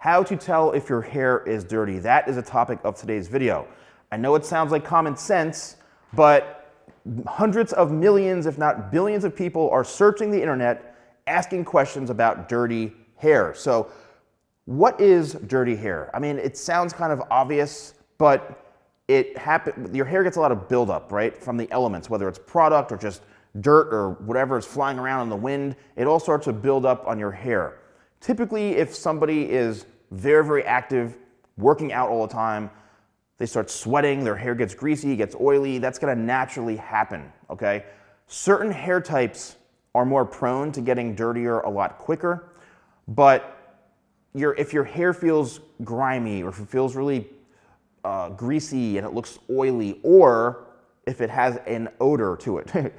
How to tell if your hair is dirty. That is the topic of today's video. I know it sounds like common sense, but hundreds of millions, if not billions of people are searching the internet asking questions about dirty hair. So what is dirty hair? I mean, it sounds kind of obvious, but your hair gets a lot of buildup, right? From the elements, whether it's product or just dirt or whatever is flying around in the wind. It all starts to build up on your hair. Typically, if somebody is very, very active, working out all the time, they start sweating, their hair gets greasy, gets oily, that's gonna naturally happen, okay? Certain hair types are more prone to getting dirtier a lot quicker, but if your hair feels grimy or if it feels really greasy and it looks oily, or if it has an odor to it.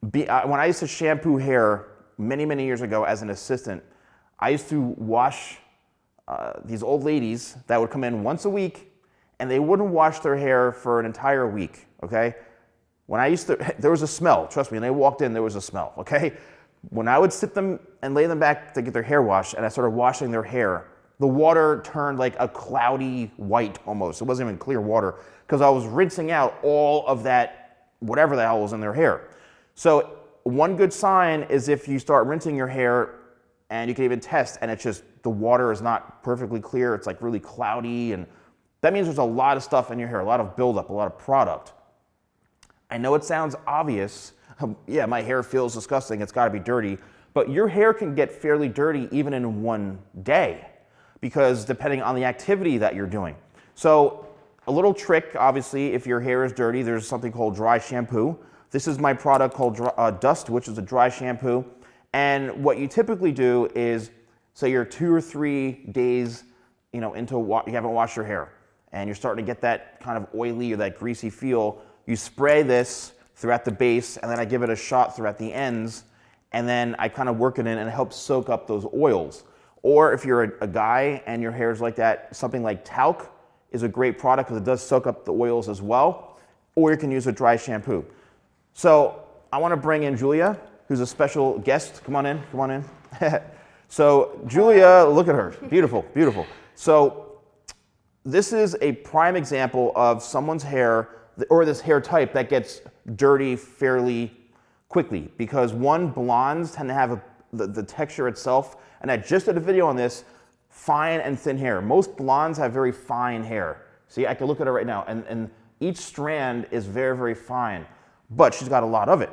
When I used to shampoo hair many, many years ago as an assistant, I used to wash these old ladies that would come in once a week, and they wouldn't wash their hair for an entire week, okay? There was a smell, trust me, when they walked in, there was a smell, okay? When I would sit them and lay them back to get their hair washed, and I started washing their hair, the water turned like a cloudy white almost. It wasn't even clear water, because I was rinsing out all of that, whatever the hell was in their hair. So one good sign is if you start rinsing your hair, and you can even test, and it's just, the water is not perfectly clear, it's like really cloudy, and that means there's a lot of stuff in your hair, a lot of buildup, a lot of product. I know it sounds obvious. Yeah, my hair feels disgusting, it's gotta be dirty, but your hair can get fairly dirty even in one day, because depending on the activity that you're doing. So a little trick, obviously, if your hair is dirty, there's something called dry shampoo. This is my product called Dust, which is a dry shampoo. And what you typically do is, say you're 2 or 3 days, into you haven't washed your hair, and you're starting to get that kind of oily or that greasy feel. You spray this throughout the base, and then I give it a shot throughout the ends, and then I kind of work it in, and it helps soak up those oils. Or if you're a guy and your hair is like that, something like talc is a great product because it does soak up the oils as well. Or you can use a dry shampoo. So I want to bring in Julia, who's a special guest. Come on in, come on in. So Julia, look at her, beautiful, beautiful. So this is a prime example of someone's hair, or this hair type that gets dirty fairly quickly, because blondes tend to have the texture itself, and I just did a video on this, fine and thin hair. Most blondes have very fine hair. See, I can look at her right now, and each strand is very, very fine, but she's got a lot of it.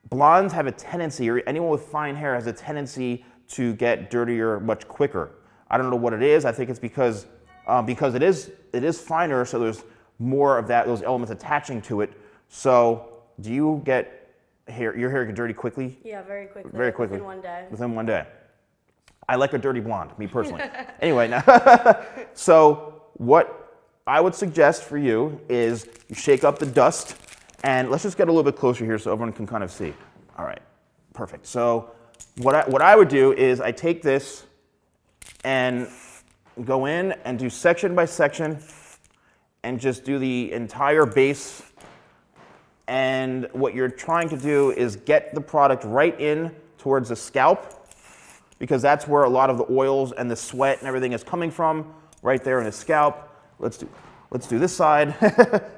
Blondes have a tendency, or anyone with fine hair has a tendency to get dirtier much quicker. I don't know what it is. I think it's because it is finer, so there's more of those elements attaching to it. So do you get your hair get dirty quickly? Yeah, very quickly. Very quickly. Within one day. Within one day. I like a dirty blonde, me personally. Anyway, so what I would suggest for you is you shake up the dust, and let's just get a little bit closer here so everyone can kind of see. All right, perfect. So what I would do is I take this and go in and do section by section and just do the entire base. And what you're trying to do is get the product right in towards the scalp, because that's where a lot of the oils and the sweat and everything is coming from, right there in the scalp. Let's do this side.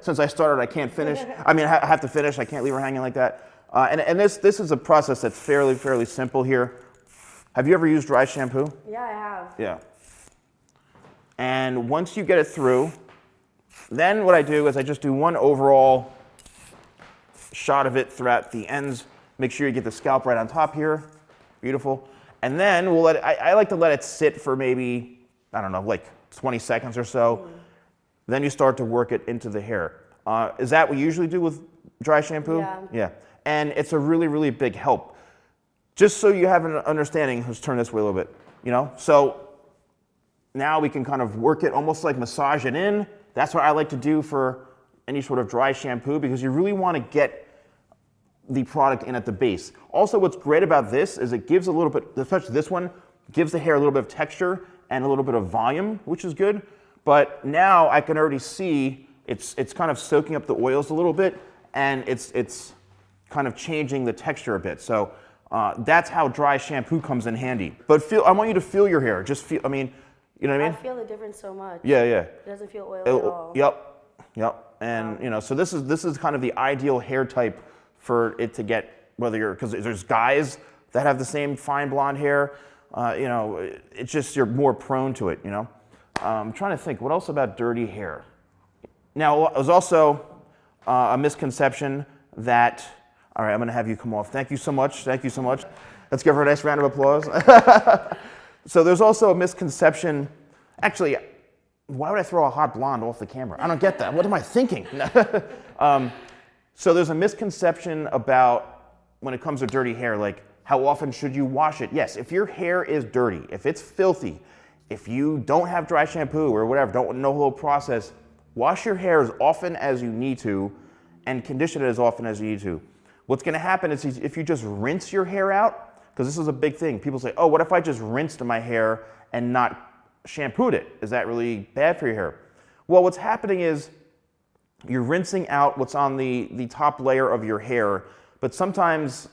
Since I started, I can't finish. I mean, I have to finish. I can't leave her hanging like that. And this is a process that's fairly simple here. Have you ever used dry shampoo? Yeah, I have. Yeah. And once you get it through, then what I do is I just do one overall shot of it throughout the ends. Make sure you get the scalp right on top here. Beautiful. And then we'll I like to let it sit for maybe, I don't know, like 20 seconds or so. Then you start to work it into the hair. Is that what you usually do with dry shampoo? Yeah. Yeah. And it's a really big help. Just so you have an understanding, let's turn this way a little bit, So now we can kind of work it almost like massage it in. That's what I like to do for any sort of dry shampoo, because you really want to get the product in at the base. Also, what's great about this is it gives a little bit, especially this one, gives the hair a little bit of texture and a little bit of volume, which is good. But now I can already see it's kind of soaking up the oils a little bit, and it's kind of changing the texture a bit. So that's how dry shampoo comes in handy. But I want you to feel your hair. Just feel, You know what I mean? I feel the difference so much. Yeah, yeah. It doesn't feel oily at all. Yep. And you know, so this is kind of the ideal hair type for it to get, whether you're, because there's guys that have the same fine blonde hair. You know, it's just you're more prone to it. You know, I'm trying to think what else about dirty hair. Now, there's also a misconception that. All right, I'm going to have you come off. Thank you so much. Thank you so much. Let's give her a nice round of applause. So there's also a misconception. Actually, why would I throw a hot blonde off the camera? I don't get that. What am I thinking? So there's a misconception about when it comes to dirty hair, like how often should you wash it? Yes, if your hair is dirty, if it's filthy, if you don't have dry shampoo or whatever, don't know the whole process, wash your hair as often as you need to and condition it as often as you need to. What's going to happen is if you just rinse your hair out, because this is a big thing. People say, oh, what if I just rinsed my hair and not shampooed it? Is that really bad for your hair? Well, what's happening is you're rinsing out what's on the top layer of your hair, but sometimes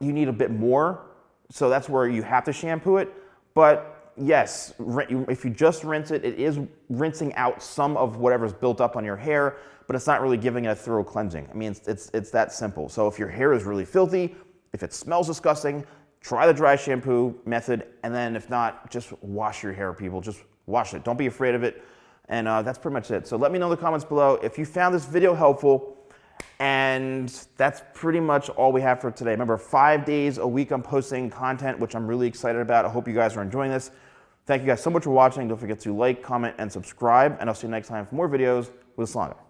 you need a bit more, so that's where you have to shampoo it. But yes, if you just rinse it, it is rinsing out some of whatever's built up on your hair, but it's not really giving it a thorough cleansing. I mean, it's that simple. So if your hair is really filthy, if it smells disgusting, try the dry shampoo method, and then if not, just wash your hair, people. Just wash it. Don't be afraid of it. And that's pretty much it. So let me know in the comments below if you found this video helpful. And that's pretty much all we have for today. Remember, 5 days a week I'm posting content, which I'm really excited about. I hope you guys are enjoying this. Thank you guys so much for watching. Don't forget to like, comment, and subscribe. And I'll see you next time for more videos with The Salon Guy.